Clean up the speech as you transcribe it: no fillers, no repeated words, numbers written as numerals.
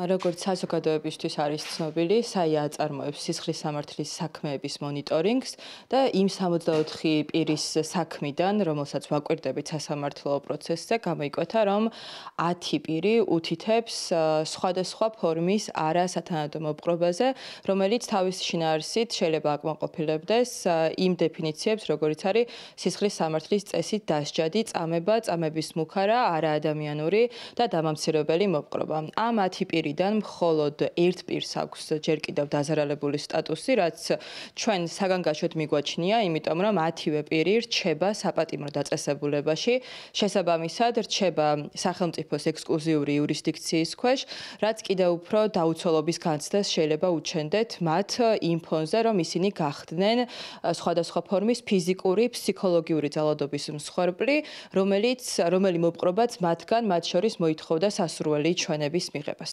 როგორც საზოგადოებისთვის არის ცნობილი, SAIA აწარმოებს სისხლის სამართლის საქმეების მონიტორინგს და იმ 64 პირის საქმიდან, რომელსაც ვაკვირდებით სასამართლო პროცესზე, გამოიკვეთა, რომ 10 პირი უთითებს სხვადასხვა ფორმის არასათანადო მოპყრობაზე, რომელიც თავის შინაარსით შეიძლება აკმაყოფილებდეს იმ დეფინიციებს, როგორიც არის სისხლის სამართლის წესით დასჯადი წამება, წამების მუქარა, არაადამიანური და დამამცირებელი მოპყრობა. ამ 10 პირიდან მხოლოდ ერთ პირს აქვს ჯერ კიდევ დაზარალებული სტატუსი, რაც ჩვენ საგანგაშოდ მიგვაჩნია, იმიტომ რომ 10-ვე პირი რჩება საპატიმრო დაწესებულებაში, შესაბამისად რჩება სახელმწიფოს ექსკლუზიური იურისდიქციის ქვეშ, რაც კიდევ უფრო დაუცველობის განცდას შეიძლება უჩენდეთ მათ იმ ფონზე, რომ ისინი გახდნენ სხვადასხვა ფორმის ფიზიკური, ფსიქოლოგიური ძალადობის მსხვერპლი, რომელი მოპყრობაც მათ შორის მოითხოვდა სასურველი ჩვენების მიღებას.